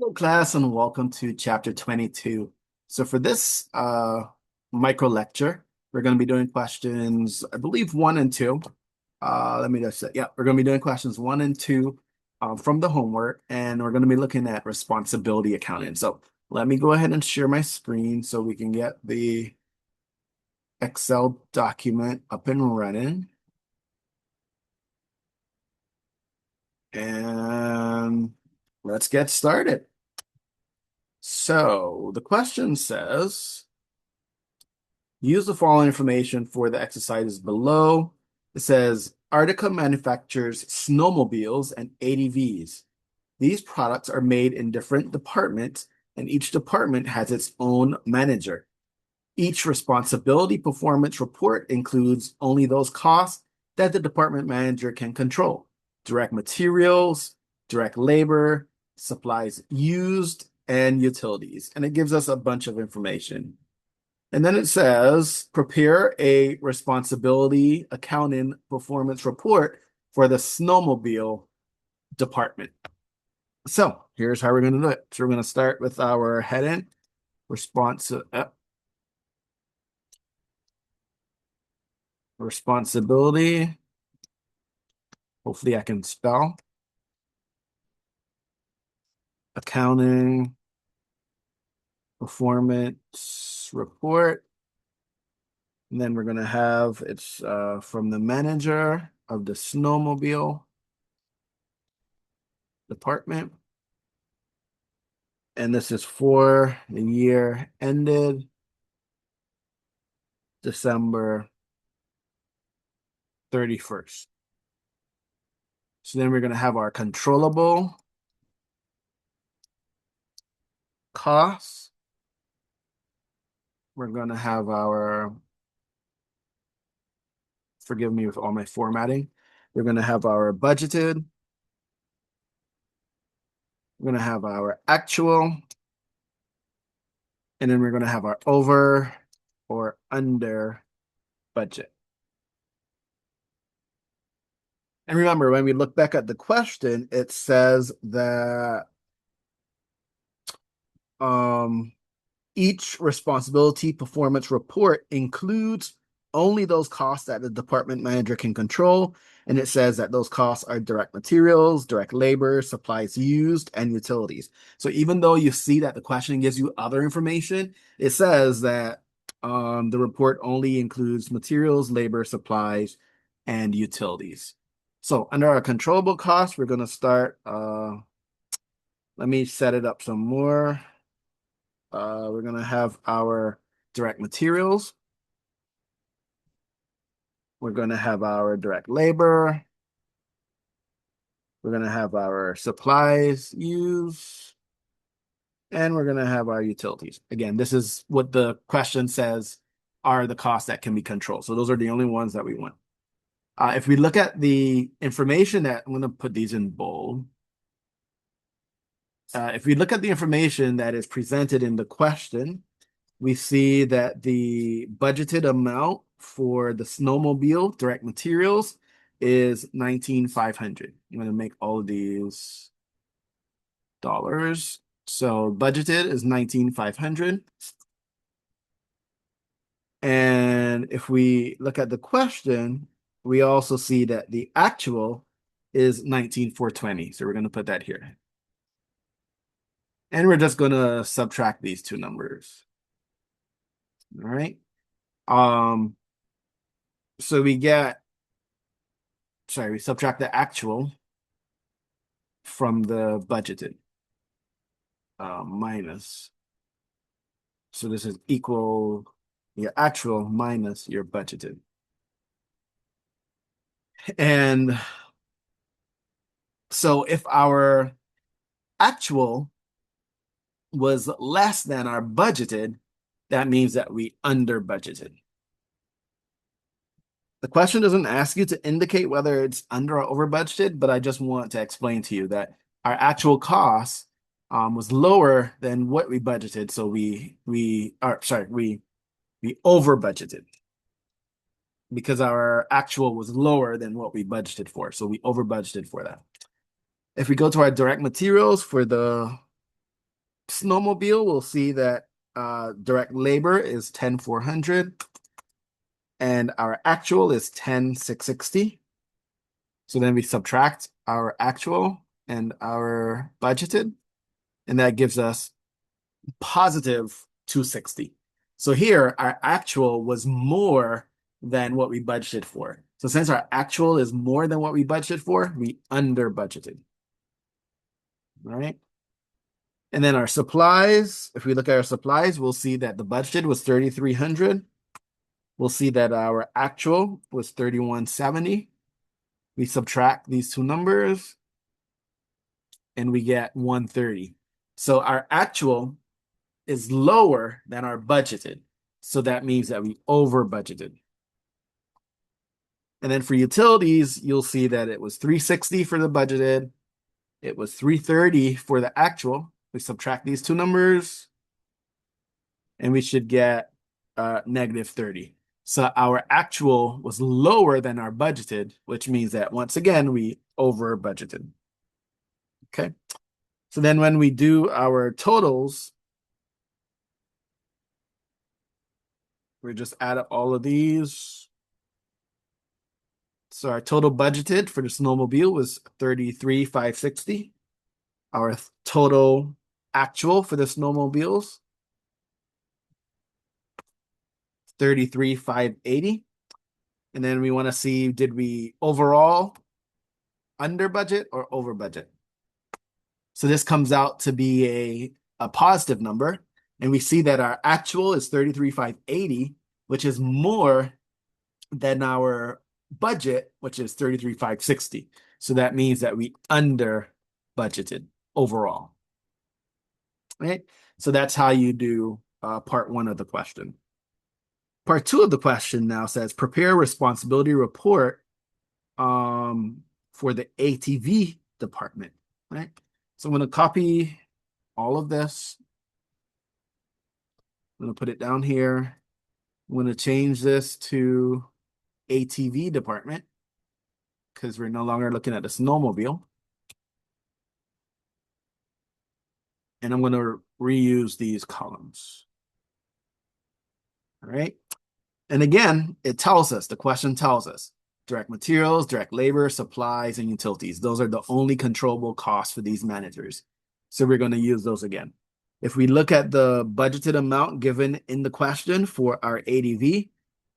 Hello, class, and welcome to chapter 22. So for this micro lecture, we're going to be doing questions, I believe, one and two. Let me just say, yeah, we're going to be doing questions one and two from the homework, and we're going to be looking at responsibility accounting. So let me go ahead and share my screen so we can get the Excel document up and running. And let's get started. So the question says, use the following information for the exercises below. It says, Artica manufactures snowmobiles and ATVs. These products are made in different departments, and each department has its own manager. Each responsibility performance report includes only those costs that the department manager can control: direct materials, direct labor, supplies used, and utilities. And it gives us a bunch of information. And then it says, prepare a responsibility accounting performance report for the snowmobile department. So here's how we're going to do it. So we're going to start with our heading, responsibility. Hopefully I can spell accounting performance report. And then we're going to have it's from the manager of the snowmobile department. And this is for the year ended December 31st. So then we're going to have our controllable costs. We're going to have our, forgive me with all my formatting. We're going to have our budgeted. We're going to have our actual. And then we're going to have our over or under budget. And remember, when we look back at the question, it says that each responsibility performance report includes only those costs that the department manager can control. And it says that those costs are direct materials, direct labor, supplies used, and utilities. So even though you see that the question gives you other information, it says that the report only includes materials, labor, supplies, and utilities. So under our controllable costs, we're going to start. Let me set it up some more. We're going to have our direct materials. We're going to have our direct labor. We're going to have our supplies used. And we're going to have our utilities. Again, this is what the question says are the costs that can be controlled. So those are the only ones that we want. If we look at the information that, I'm going to put these in bold. If we look at the information that is presented in the question, we see that the budgeted amount for the snowmobile direct materials is 19,500. I'm going to make all of these dollars. So budgeted is 19,500. And if we look at the question, we also see that the actual is 19,420. So we're going to put that here. And we're just going to subtract these two numbers. All right. So we subtract the actual from the budgeted minus. So this is equal your actual minus your budgeted. And so if our actual was less than our budgeted, that means that we under budgeted. The question doesn't ask you to indicate whether it's under or over budgeted, but I just want to explain to you that our actual cost was lower than what we budgeted, so we over budgeted because our actual was lower than what we budgeted for, so we over budgeted for that. If we go to our direct materials for the snowmobile, we'll see that direct labor is 10,400 and our actual is 10,660. So then we subtract our actual and our budgeted, and that gives us positive 260. So here, our actual was more than what we budgeted for. So since our actual is more than what we budgeted for, we under budgeted. All right. And then our supplies, if we look at our supplies, we'll see that the budget was 3,300. We'll see that our actual was 3,170. We subtract these two numbers and we get 130. So our actual is lower than our budgeted. So that means that we over budgeted. And then for utilities, you'll see that it was 360 for the budgeted. It was 330 for the actual. We subtract these two numbers and we should get negative 30. So our actual was lower than our budgeted, which means that once again, we over budgeted. Okay. So then when we do our totals, we just add up all of these. So our total budgeted for the snowmobile was 33,560. Our total actual for the snowmobiles, 33,580. And then we want to see, did we overall under budget or over budget? So this comes out to be a positive number. And we see that our actual is 33,580, which is more than our budget, which is 33,560. So that means that we under budgeted overall. Right? So that's how you do part one of the question. Part two of the question now says, prepare a responsibility report for the ATV department, right? So I'm going to copy all of this. I'm going to put it down here. I'm going to change this to ATV department because we're no longer looking at the snowmobile. And I'm going to reuse these columns. All right. And again, it tells us, the question tells us, direct materials, direct labor, supplies, and utilities. Those are the only controllable costs for these managers. So we're going to use those again. If we look at the budgeted amount given in the question for our ADV,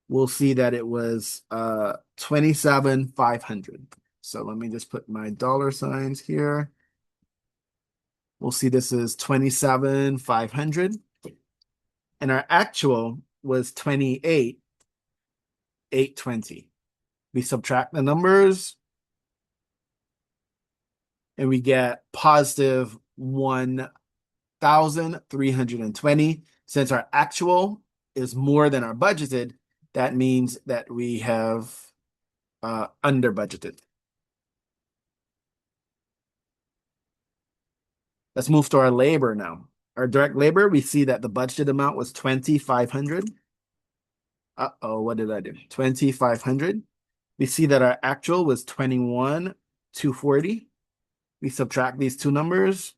we'll see that it was 27,500. So let me just put my dollar signs here. We'll see this is 27,500. And our actual was 28,820. We subtract the numbers and we get positive 1,320. Since our actual is more than our budgeted, that means that we have under budgeted. Let's move to our labor now. Our direct labor, we see that the budgeted amount was 2,500. Uh-oh, what did I do? 2,500. We see that our actual was 21,240. We subtract these two numbers.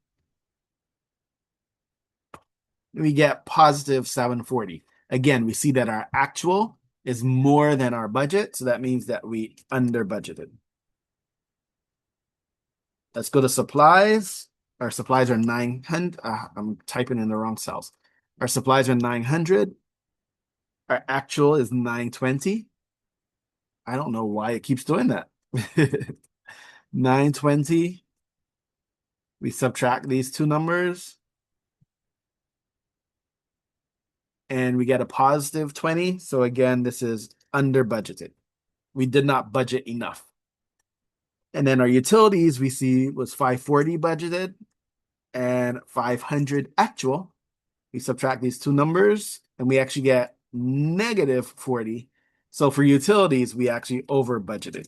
We get positive 740. Again, we see that our actual is more than our budget, so that means that we under budgeted. Let's go to supplies. Our supplies are 900. I'm typing in the wrong cells. Our supplies are 900. Our actual is 920. I don't know why it keeps doing that. 920. We subtract these two numbers. And we get a positive 20. So again, this is under budgeted. We did not budget enough. And then our utilities we see was 540 budgeted and 500 actual. We subtract these two numbers and we actually get negative 40. So for utilities, we actually over budgeted.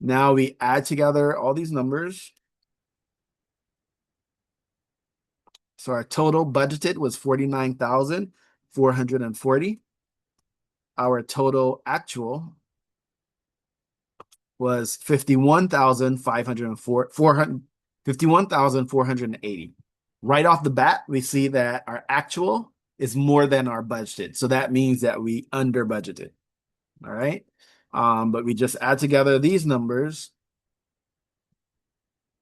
Now we add together all these numbers. So our total budgeted was 49,440. Our total actual was 51,504, 51,480. Right off the bat, we see that our actual is more than our budgeted. So that means that we under budgeted. All right. But we just add together these numbers,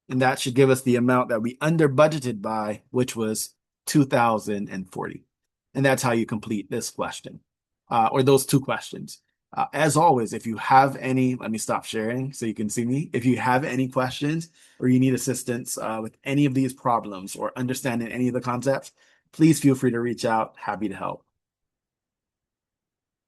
and that should give us the amount that we under budgeted by, which was 2,040. And that's how you complete this question, or those two questions. As always, if you have any, let me stop sharing so you can see me. If you have any questions or you need assistance with any of these problems or understanding any of the concepts, please feel free to reach out. Happy to help.